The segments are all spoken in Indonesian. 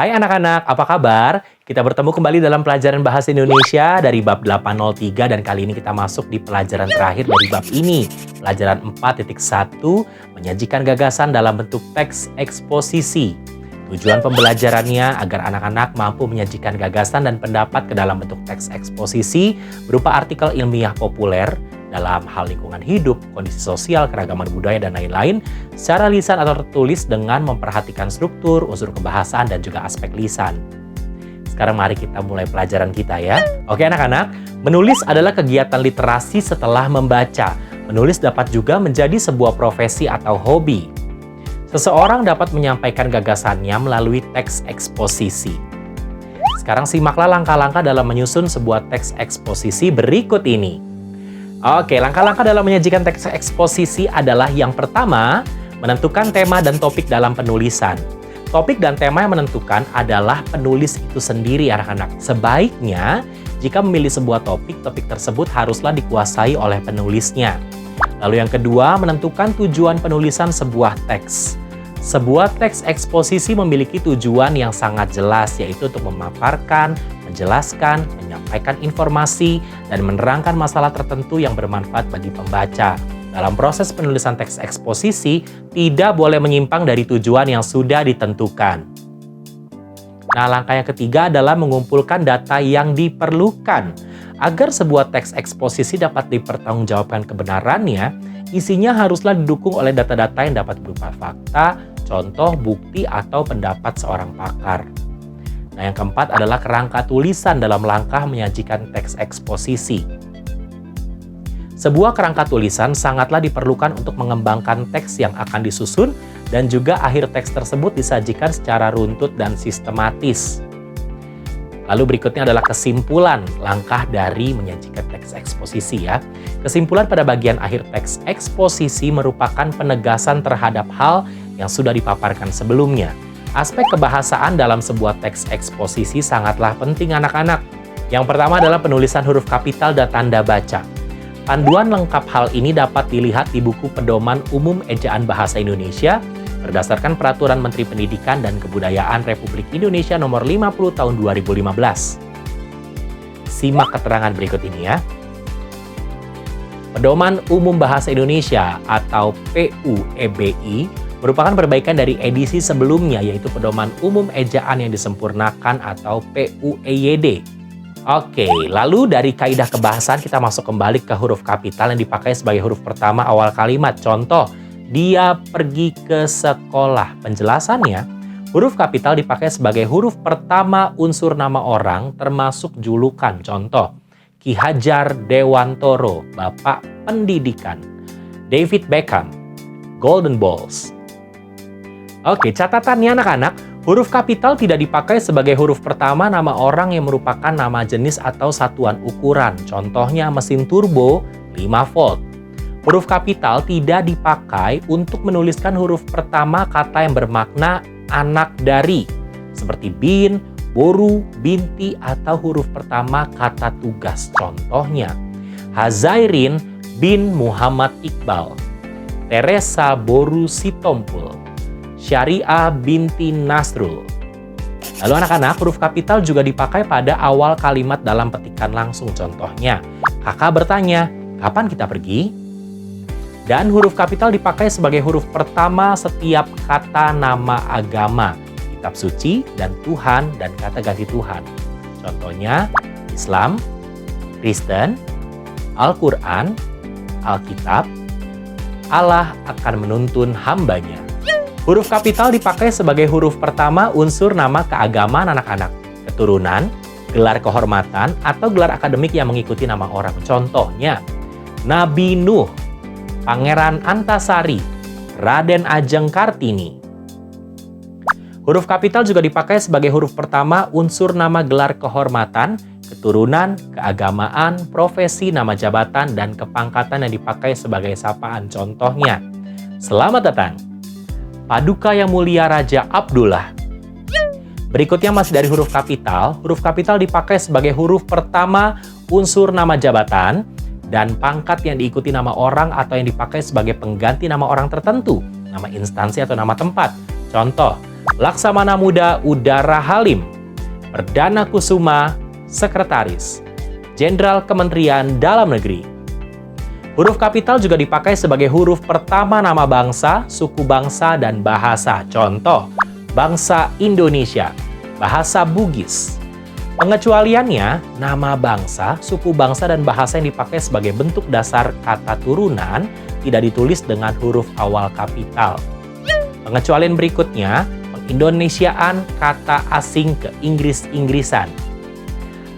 Hai anak-anak, apa kabar? Kita bertemu kembali dalam pelajaran Bahasa Indonesia dari bab 803 dan kali ini kita masuk di pelajaran terakhir dari bab ini. Pelajaran 4.1, menyajikan gagasan dalam bentuk teks eksposisi. Tujuan pembelajarannya agar anak-anak mampu menyajikan gagasan dan pendapat ke dalam bentuk teks eksposisi berupa artikel ilmiah populer dalam hal lingkungan hidup, kondisi sosial, keragaman budaya, dan lain-lain secara lisan atau tertulis dengan memperhatikan struktur, unsur kebahasaan, dan juga aspek lisan. Sekarang mari kita mulai pelajaran kita ya. Oke anak-anak, menulis adalah kegiatan literasi setelah membaca. Menulis dapat juga menjadi sebuah profesi atau hobi. Seseorang dapat menyampaikan gagasannya melalui teks eksposisi. Sekarang simaklah langkah-langkah dalam menyusun sebuah teks eksposisi berikut ini. Oke, langkah-langkah dalam menyajikan teks eksposisi adalah yang pertama, menentukan tema dan topik dalam penulisan. Topik dan tema yang menentukan adalah penulis itu sendiri, anak-anak. Sebaiknya, jika memilih sebuah topik, topik tersebut haruslah dikuasai oleh penulisnya. Lalu yang kedua, menentukan tujuan penulisan sebuah teks. Sebuah teks eksposisi memiliki tujuan yang sangat jelas, yaitu untuk memaparkan, menjelaskan, menyampaikan informasi, dan menerangkan masalah tertentu yang bermanfaat bagi pembaca. Dalam proses penulisan teks eksposisi, tidak boleh menyimpang dari tujuan yang sudah ditentukan. Nah, langkah yang ketiga adalah mengumpulkan data yang diperlukan. Agar sebuah teks eksposisi dapat dipertanggungjawabkan kebenarannya, isinya haruslah didukung oleh data-data yang dapat berupa fakta, contoh, bukti, atau pendapat seorang pakar. Nah, yang keempat adalah kerangka tulisan dalam langkah menyajikan teks eksposisi. Sebuah kerangka tulisan sangatlah diperlukan untuk mengembangkan teks yang akan disusun dan juga akhir teks tersebut disajikan secara runtut dan sistematis. Lalu berikutnya adalah kesimpulan langkah dari menyajikan teks eksposisi ya. Kesimpulan pada bagian akhir teks eksposisi merupakan penegasan terhadap hal yang sudah dipaparkan sebelumnya. Aspek kebahasaan dalam sebuah teks eksposisi sangatlah penting anak-anak. Yang pertama adalah penulisan huruf kapital dan tanda baca. Panduan lengkap hal ini dapat dilihat di buku Pedoman Umum Ejaan Bahasa Indonesia berdasarkan Peraturan Menteri Pendidikan dan Kebudayaan Republik Indonesia Nomor 50 Tahun 2015. Simak keterangan berikut ini ya. Pedoman Umum Bahasa Indonesia atau PUEBI merupakan perbaikan dari edisi sebelumnya, yaitu Pedoman Umum Ejaan yang disempurnakan atau PUEYD. Oke, lalu dari kaidah kebahasaan kita masuk kembali ke huruf kapital yang dipakai sebagai huruf pertama awal kalimat. Contoh, dia pergi ke sekolah. Penjelasannya, huruf kapital dipakai sebagai huruf pertama unsur nama orang termasuk julukan. Contoh, Ki Hajar Dewantoro, Bapak Pendidikan. David Beckham, Golden Balls. Oke, catatannya anak-anak, huruf kapital tidak dipakai sebagai huruf pertama nama orang yang merupakan nama jenis atau satuan ukuran. Contohnya mesin turbo 5 volt. Huruf kapital tidak dipakai untuk menuliskan huruf pertama kata yang bermakna anak dari, seperti bin, boru, binti, atau huruf pertama kata tugas. Contohnya, Hazairin bin Muhammad Iqbal, Teresa Boru Sitompul, Syariah binti Nasrul. Lalu anak-anak, huruf kapital juga dipakai pada awal kalimat dalam petikan langsung. Contohnya, kakak bertanya, kapan kita pergi? Dan huruf kapital dipakai sebagai huruf pertama setiap kata nama agama, kitab suci, dan Tuhan, dan kata ganti Tuhan. Contohnya, Islam, Kristen, Al-Quran, Alkitab, Allah akan menuntun hambanya. Huruf kapital dipakai sebagai huruf pertama unsur nama keagamaan anak-anak, keturunan, gelar kehormatan, atau gelar akademik yang mengikuti nama orang. Contohnya, Nabi Nuh, Pangeran Antasari, Raden Ajeng Kartini. Huruf kapital juga dipakai sebagai huruf pertama unsur nama gelar kehormatan, keturunan, keagamaan, profesi, nama jabatan, dan kepangkatan yang dipakai sebagai sapaan. Contohnya, selamat datang, Paduka Yang Mulia Raja Abdullah. Berikutnya masih dari huruf kapital. Huruf kapital dipakai sebagai huruf pertama unsur nama jabatan dan pangkat yang diikuti nama orang atau yang dipakai sebagai pengganti nama orang tertentu, nama instansi atau nama tempat. Contoh, Laksamana Muda Udara Halim, Perdana Kusuma, Sekretaris, Jenderal Kementerian Dalam Negeri. Huruf kapital juga dipakai sebagai huruf pertama nama bangsa, suku bangsa, dan bahasa. Contoh, bangsa Indonesia, bahasa Bugis. Pengecualiannya, nama bangsa, suku bangsa, dan bahasa yang dipakai sebagai bentuk dasar kata turunan tidak ditulis dengan huruf awal kapital. Pengecualian berikutnya, pengindonesiaan kata asing ke Inggris-Inggrisan.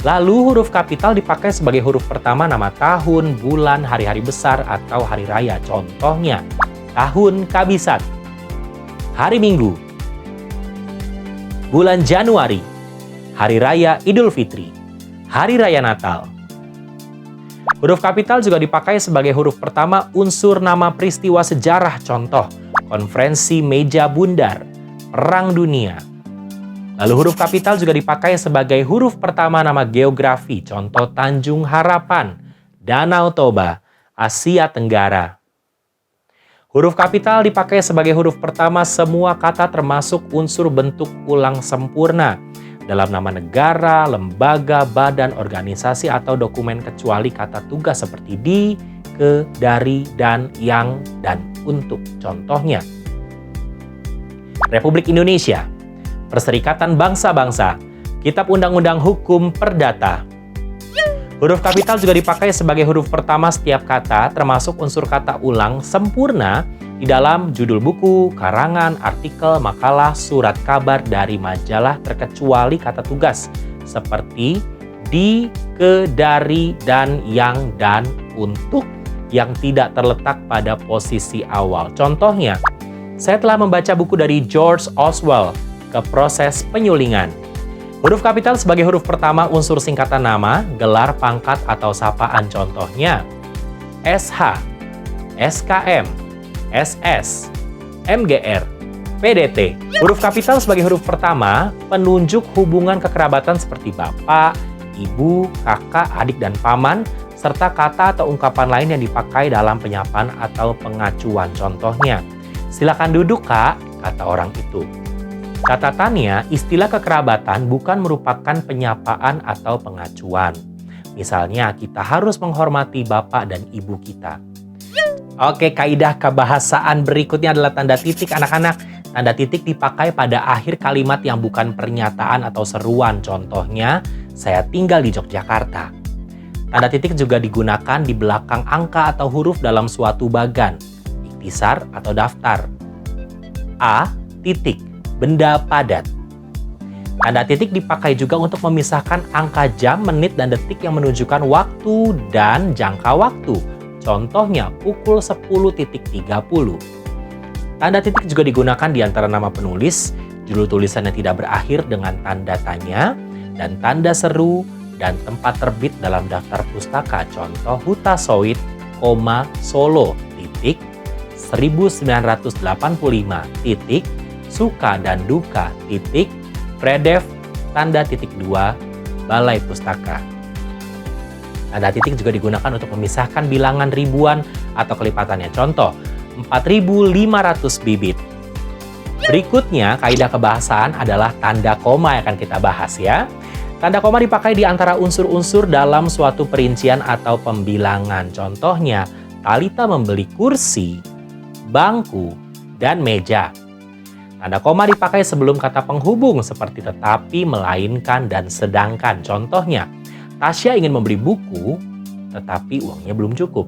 Lalu huruf kapital dipakai sebagai huruf pertama nama tahun, bulan, hari-hari besar, atau hari raya. Contohnya, tahun kabisat, hari Minggu, bulan Januari, hari raya Idul Fitri, hari raya Natal. Huruf kapital juga dipakai sebagai huruf pertama unsur nama peristiwa sejarah. Contoh, konferensi meja bundar, perang dunia. Lalu huruf kapital juga dipakai sebagai huruf pertama nama geografi. Contoh, Tanjung Harapan, Danau Toba, Asia Tenggara. Huruf kapital dipakai sebagai huruf pertama semua kata termasuk unsur bentuk ulang sempurna dalam nama negara, lembaga, badan, organisasi, atau dokumen kecuali kata tugas seperti di, ke, dari, dan, yang, dan, untuk. Contohnya, Republik Indonesia, Perserikatan Bangsa-Bangsa, Kitab Undang-Undang Hukum Perdata. Huruf kapital juga dipakai sebagai huruf pertama setiap kata, termasuk unsur kata ulang sempurna di dalam judul buku, karangan, artikel, makalah, surat kabar dari majalah terkecuali kata tugas seperti di, ke, dari, dan, yang, dan, untuk yang tidak terletak pada posisi awal. Contohnya, saya telah membaca buku dari George Oswell, Proses Penyulingan. Huruf kapital sebagai huruf pertama unsur singkatan nama, gelar, pangkat, atau sapaan. Contohnya, SH, SKM, SS, MGR, PDT. Huruf kapital sebagai huruf pertama penunjuk hubungan kekerabatan seperti bapak, ibu, kakak, adik, dan paman, serta kata atau ungkapan lain yang dipakai dalam penyapaan atau pengacuan. Contohnya, silakan duduk, Kak, kata orang itu. Catatannya, istilah kekerabatan bukan merupakan penyapaan atau pengacuan. Misalnya, kita harus menghormati bapak dan ibu kita. Oke, kaidah kebahasaan berikutnya adalah tanda titik, anak-anak. Tanda titik dipakai pada akhir kalimat yang bukan pernyataan atau seruan. Contohnya, saya tinggal di Yogyakarta. Tanda titik juga digunakan di belakang angka atau huruf dalam suatu bagan, ikhtisar atau daftar. A, titik, benda padat. Tanda titik dipakai juga untuk memisahkan angka jam, menit, dan detik yang menunjukkan waktu dan jangka waktu. Contohnya, pukul 10.30. Tanda titik juga digunakan di antara nama penulis, judul tulisan yang tidak berakhir dengan tanda tanya, dan tanda seru, dan tempat terbit dalam daftar pustaka. Contoh, Huta Soid, Solo, titik, 1985, titik, suka dan duka, titik, Fredev, tanda titik 2, Balai Pustaka. Tanda titik juga digunakan untuk memisahkan bilangan ribuan atau kelipatannya. Contoh, 4.500 bibit. Berikutnya, kaidah kebahasaan adalah tanda koma yang akan kita bahas ya. Tanda koma dipakai di antara unsur-unsur dalam suatu perincian atau pembilangan. Contohnya, Talita membeli kursi, bangku, dan meja. Tanda koma dipakai sebelum kata penghubung seperti tetapi, melainkan, dan sedangkan. Contohnya, Tasya ingin membeli buku, tetapi uangnya belum cukup.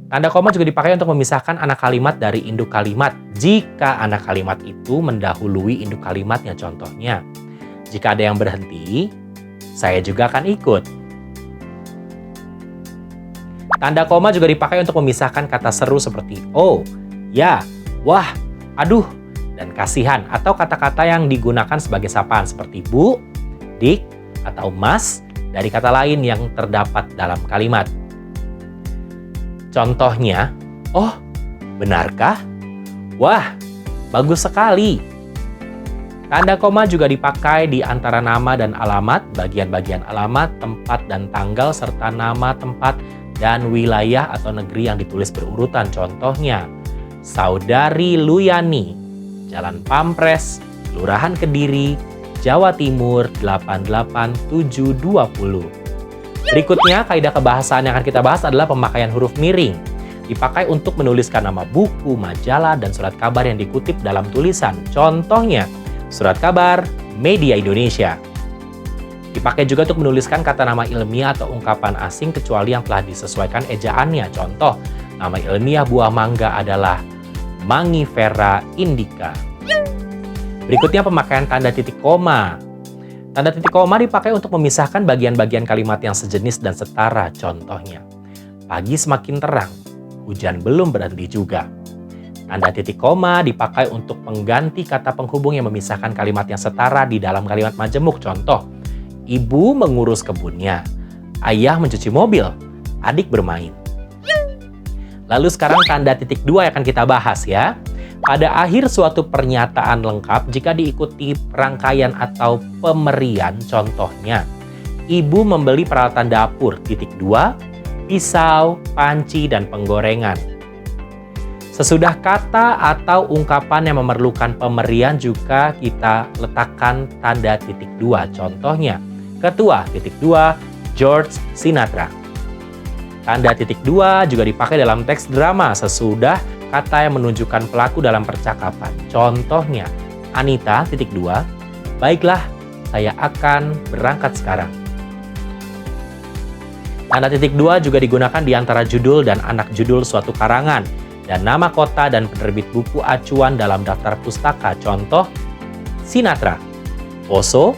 Tanda koma juga dipakai untuk memisahkan anak kalimat dari induk kalimat jika anak kalimat itu mendahului induk kalimatnya. Contohnya, jika ada yang berhenti, saya juga akan ikut. Tanda koma juga dipakai untuk memisahkan kata seru seperti oh, ya, wah, aduh, dan kasihan, atau kata-kata yang digunakan sebagai sapaan seperti bu, dik, atau mas dari kata lain yang terdapat dalam kalimat. Contohnya, oh, benarkah? Wah, bagus sekali. Tanda koma juga dipakai di antara nama dan alamat, bagian-bagian alamat, tempat dan tanggal, serta nama tempat dan wilayah atau negeri yang ditulis berurutan. Contohnya, Saudari Luyani, Jalan Pampres, Kelurahan Kediri, Jawa Timur 88720. Berikutnya, kaidah kebahasaan yang akan kita bahas adalah pemakaian huruf miring. Dipakai untuk menuliskan nama buku, majalah, dan surat kabar yang dikutip dalam tulisan. Contohnya, surat kabar Media Indonesia. Dipakai juga untuk menuliskan kata nama ilmiah atau ungkapan asing kecuali yang telah disesuaikan ejaannya. Contoh, nama ilmiah buah mangga adalah Mangifera indica. Berikutnya pemakaian tanda titik koma. Tanda titik koma dipakai untuk memisahkan bagian-bagian kalimat yang sejenis dan setara. Contohnya, pagi semakin terang, hujan belum berhenti juga. Tanda titik koma dipakai untuk mengganti kata penghubung yang memisahkan kalimat yang setara di dalam kalimat majemuk. Contoh, ibu mengurus kebunnya, ayah mencuci mobil, adik bermain. Lalu sekarang tanda titik dua yang akan kita bahas ya. Pada akhir suatu pernyataan lengkap jika diikuti rangkaian atau pemerian, contohnya, ibu membeli peralatan dapur, titik dua, pisau, panci, dan penggorengan. Sesudah kata atau ungkapan yang memerlukan pemerian juga kita letakkan tanda titik dua. Contohnya, ketua, titik dua, George Sinatra. Tanda titik dua juga dipakai dalam teks drama sesudah kata yang menunjukkan pelaku dalam percakapan. Contohnya, Anita, titik dua, baiklah, saya akan berangkat sekarang. Tanda titik dua juga digunakan di antara judul dan anak judul suatu karangan, dan nama kota dan penerbit buku acuan dalam daftar pustaka. Contoh, Sinatra, Poso,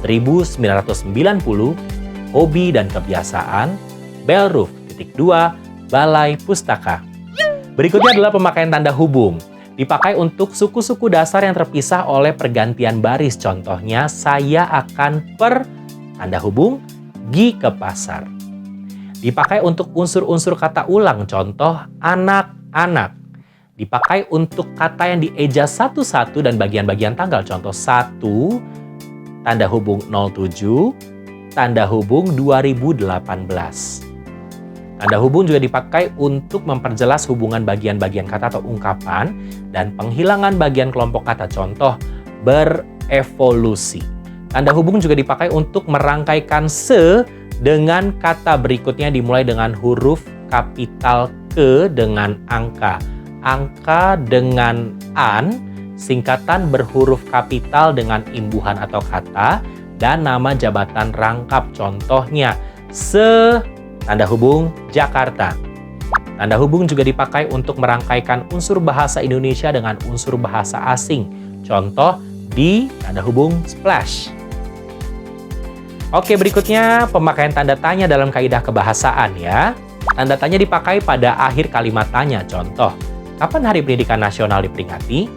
1990, Hobi dan Kebiasaan, Bellroof, titik dua, Balai Pustaka. Berikutnya adalah pemakaian tanda hubung. Dipakai untuk suku-suku dasar yang terpisah oleh pergantian baris. Contohnya, saya akan tanda hubung, gi ke pasar. Dipakai untuk unsur-unsur kata ulang. Contoh, anak-anak. Dipakai untuk kata yang dieja satu-satu dan bagian-bagian tanggal. Contoh, 1, tanda hubung 07, tanda hubung 2018. Tanda hubung juga dipakai untuk memperjelas hubungan bagian-bagian kata atau ungkapan dan penghilangan bagian kelompok kata. Contoh, berevolusi. Tanda hubung juga dipakai untuk merangkaikan se dengan kata berikutnya dimulai dengan huruf kapital ke dengan angka. Angka dengan an, singkatan berhuruf kapital dengan imbuhan atau kata, dan nama jabatan rangkap. Contohnya, tanda hubung Jakarta. Tanda hubung juga dipakai untuk merangkaikan unsur bahasa Indonesia dengan unsur bahasa asing. Contoh, di tanda hubung splash. Oke, berikutnya pemakaian tanda tanya dalam kaidah kebahasaan ya. Tanda tanya dipakai pada akhir kalimat tanya. Contoh, kapan Hari Pendidikan Nasional diperingati?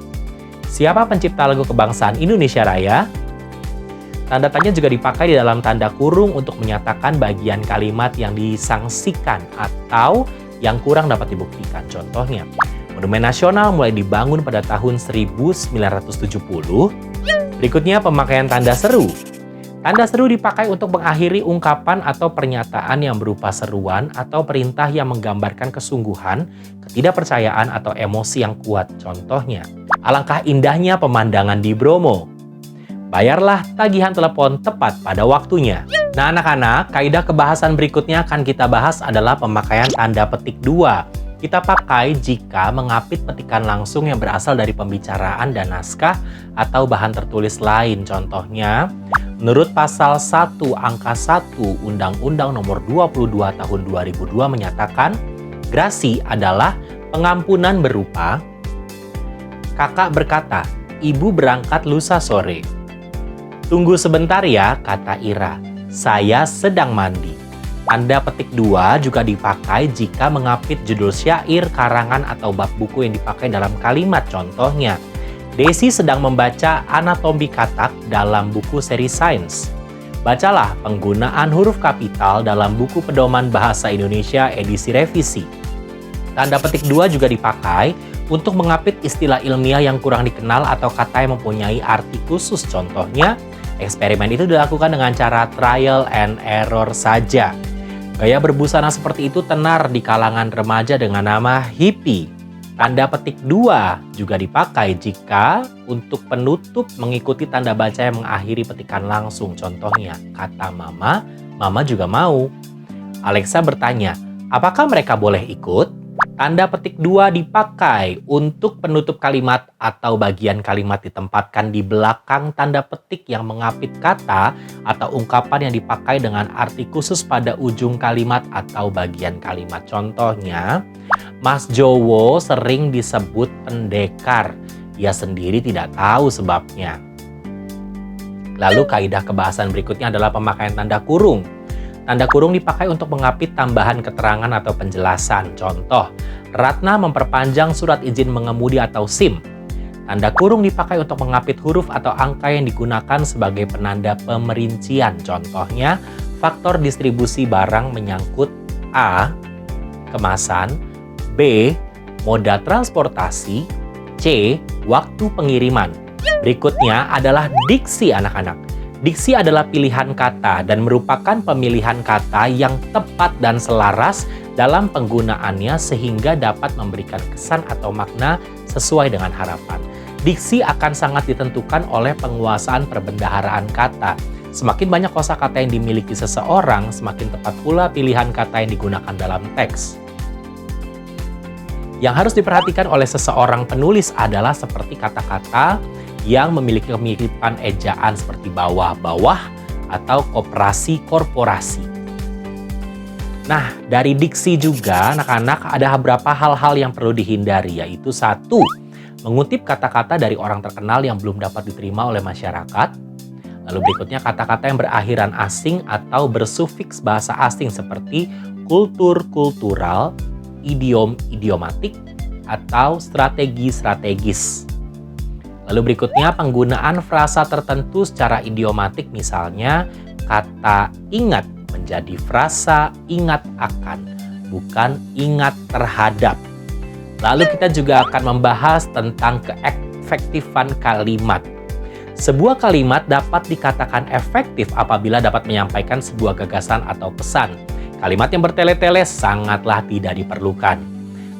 Siapa pencipta lagu kebangsaan Indonesia Raya? Tanda tanya juga dipakai di dalam tanda kurung untuk menyatakan bagian kalimat yang disangsikan atau yang kurang dapat dibuktikan. Contohnya, Monumen Nasional mulai dibangun pada tahun 1970. Berikutnya pemakaian tanda seru. Tanda seru dipakai untuk mengakhiri ungkapan atau pernyataan yang berupa seruan atau perintah yang menggambarkan kesungguhan, ketidakpercayaan, atau emosi yang kuat. Contohnya, alangkah indahnya pemandangan di Bromo. Bayarlah tagihan telepon tepat pada waktunya. Nah anak-anak, kaidah kebahasan berikutnya akan kita bahas adalah pemakaian tanda petik dua. Kita pakai jika mengapit petikan langsung yang berasal dari pembicaraan dan naskah atau bahan tertulis lain. Contohnya, menurut pasal 1 angka 1 Undang-Undang Nomor 22 Tahun 2002 menyatakan, grasi adalah pengampunan berupa, kakak berkata, ibu berangkat lusa sore. Tunggu sebentar ya, kata Ira. Saya sedang mandi. Tanda petik 2 juga dipakai jika mengapit judul syair, karangan, atau bab buku yang dipakai dalam kalimat. Contohnya, Desi sedang membaca anatomi katak dalam buku seri sains. Bacalah penggunaan huruf kapital dalam buku pedoman bahasa Indonesia edisi revisi. Tanda petik 2 juga dipakai untuk mengapit istilah ilmiah yang kurang dikenal atau kata yang mempunyai arti khusus. Contohnya, eksperimen itu dilakukan dengan cara trial and error saja. Gaya berbusana seperti itu tenar di kalangan remaja dengan nama hippie. Tanda petik 2 juga dipakai jika untuk penutup mengikuti tanda baca yang mengakhiri petikan langsung. Contohnya, kata mama, mama juga mau. Alexa bertanya, apakah mereka boleh ikut? Tanda petik 2 dipakai untuk penutup kalimat atau bagian kalimat ditempatkan di belakang tanda petik yang mengapit kata atau ungkapan yang dipakai dengan arti khusus pada ujung kalimat atau bagian kalimat. Contohnya, Mas Jowo sering disebut pendekar. Ia sendiri tidak tahu sebabnya. Lalu kaidah kebahasan berikutnya adalah pemakaian tanda kurung. Tanda kurung dipakai untuk mengapit tambahan keterangan atau penjelasan. Contoh, Ratna memperpanjang surat izin mengemudi atau SIM. Tanda kurung dipakai untuk mengapit huruf atau angka yang digunakan sebagai penanda pemerincian. Contohnya, faktor distribusi barang menyangkut A. Kemasan, B. Moda transportasi, C. Waktu pengiriman. Berikutnya adalah diksi anak-anak. Diksi adalah pilihan kata dan merupakan pemilihan kata yang tepat dan selaras dalam penggunaannya sehingga dapat memberikan kesan atau makna sesuai dengan harapan. Diksi akan sangat ditentukan oleh penguasaan perbendaharaan kata. Semakin banyak kosakata yang dimiliki seseorang, semakin tepat pula pilihan kata yang digunakan dalam teks. Yang harus diperhatikan oleh seseorang penulis adalah seperti kata-kata yang memiliki kemiripan ejaan seperti bawah-bawah atau koperasi korporasi. Nah, dari diksi juga anak-anak ada beberapa hal-hal yang perlu dihindari, yaitu 1. Mengutip kata-kata dari orang terkenal yang belum dapat diterima oleh masyarakat. Lalu berikutnya kata-kata yang berakhiran asing atau bersufiks bahasa asing seperti kultur-kultural, idiom-idiomatik, atau strategi-strategis. Lalu berikutnya penggunaan frasa tertentu secara idiomatik, misalnya kata ingat menjadi frasa ingat akan, bukan ingat terhadap. Lalu kita juga akan membahas tentang keefektifan kalimat. Sebuah kalimat dapat dikatakan efektif apabila dapat menyampaikan sebuah gagasan atau pesan. Kalimat yang bertele-tele sangatlah tidak diperlukan.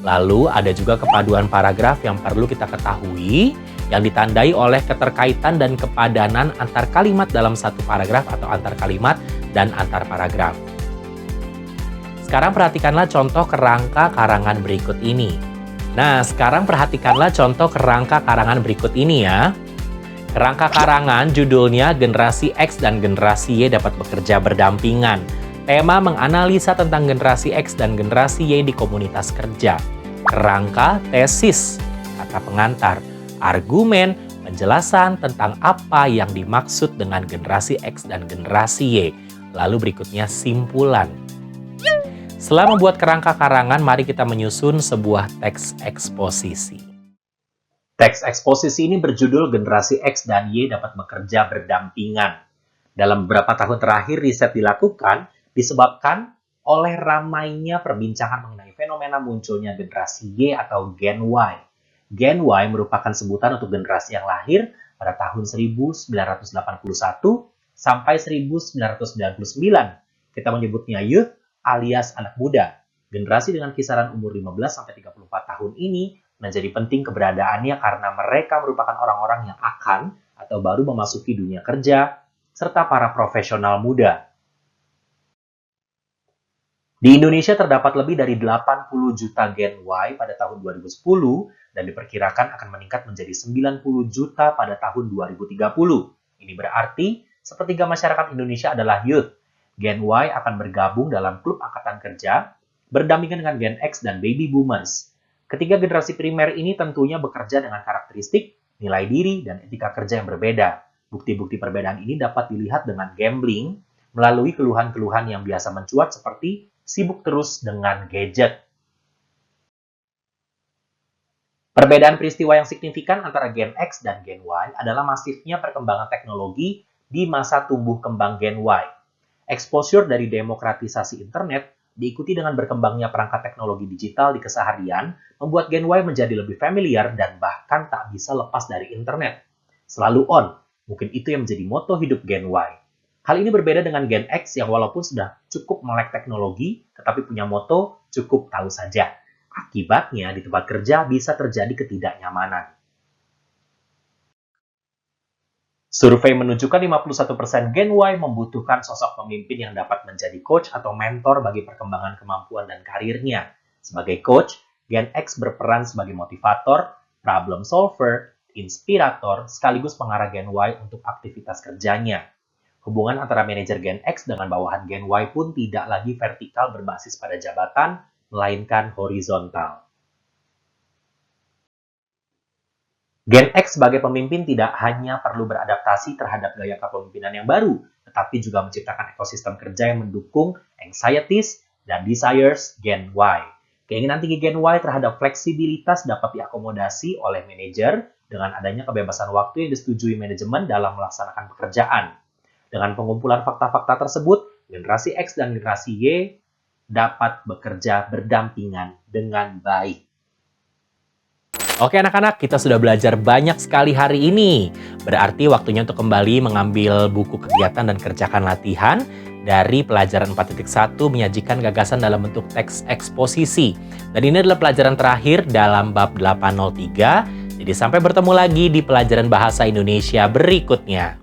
Lalu ada juga kepaduan paragraf yang perlu kita ketahui yang ditandai oleh keterkaitan dan kepadanan antar kalimat dalam satu paragraf atau antar kalimat dan antar paragraf. Sekarang perhatikanlah contoh kerangka karangan berikut ini. Nah, sekarang perhatikanlah contoh kerangka karangan berikut ini ya. Kerangka karangan judulnya Generasi X dan Generasi Y dapat bekerja berdampingan. Tema menganalisa tentang generasi X dan generasi Y di komunitas kerja. Kerangka tesis, kata pengantar. Argumen, penjelasan tentang apa yang dimaksud dengan generasi X dan generasi Y. Lalu berikutnya simpulan. Setelah membuat kerangka karangan, mari kita menyusun sebuah teks eksposisi. Teks eksposisi ini berjudul Generasi X dan Y dapat bekerja berdampingan. Dalam beberapa tahun terakhir, riset dilakukan disebabkan oleh ramainya perbincangan mengenai fenomena munculnya generasi Y atau Gen Y. Gen Y merupakan sebutan untuk generasi yang lahir pada tahun 1981 sampai 1999. Kita menyebutnya youth alias anak muda. Generasi dengan kisaran umur 15 sampai 34 tahun ini menjadi penting keberadaannya karena mereka merupakan orang-orang yang akan atau baru memasuki dunia kerja serta para profesional muda. Di Indonesia terdapat lebih dari 80 juta Gen Y pada tahun 2010 dan diperkirakan akan meningkat menjadi 90 juta pada tahun 2030. Ini berarti sepertiga masyarakat Indonesia adalah youth. Gen Y akan bergabung dalam klub angkatan kerja berdampingan dengan Gen X dan Baby Boomers. Ketiga generasi primer ini tentunya bekerja dengan karakteristik, nilai diri, dan etika kerja yang berbeda. Bukti-bukti perbedaan ini dapat dilihat dengan gambling melalui keluhan-keluhan yang biasa mencuat seperti sibuk terus dengan gadget. Perbedaan peristiwa yang signifikan antara Gen X dan Gen Y adalah masifnya perkembangan teknologi di masa tumbuh kembang Gen Y. Exposure dari demokratisasi internet diikuti dengan berkembangnya perangkat teknologi digital di keseharian, membuat Gen Y menjadi lebih familiar dan bahkan tak bisa lepas dari internet. Selalu on, mungkin itu yang menjadi moto hidup Gen Y. Hal ini berbeda dengan Gen X yang walaupun sudah cukup melek teknologi, tetapi punya moto cukup tahu saja. Akibatnya, di tempat kerja bisa terjadi ketidaknyamanan. Survei menunjukkan 51% Gen Y membutuhkan sosok pemimpin yang dapat menjadi coach atau mentor bagi perkembangan kemampuan dan karirnya. Sebagai coach, Gen X berperan sebagai motivator, problem solver, inspirator, sekaligus pengarah Gen Y untuk aktivitas kerjanya. Hubungan antara manajer Gen X dengan bawahan Gen Y pun tidak lagi vertikal berbasis pada jabatan, melainkan horizontal. Gen X sebagai pemimpin tidak hanya perlu beradaptasi terhadap gaya kepemimpinan yang baru, tetapi juga menciptakan ekosistem kerja yang mendukung anxieties dan desires Gen Y. Keinginan tinggi Gen Y terhadap fleksibilitas dapat diakomodasi oleh manajer dengan adanya kebebasan waktu yang disetujui manajemen dalam melaksanakan pekerjaan. Dengan pengumpulan fakta-fakta tersebut, generasi X dan generasi Y dapat bekerja berdampingan dengan baik. Oke anak-anak, kita sudah belajar banyak sekali hari ini. Berarti waktunya untuk kembali mengambil buku kegiatan dan kerjakan latihan dari pelajaran 4.1 menyajikan gagasan dalam bentuk teks eksposisi. Dan ini adalah pelajaran terakhir dalam bab 803. Jadi sampai bertemu lagi di pelajaran bahasa Indonesia berikutnya.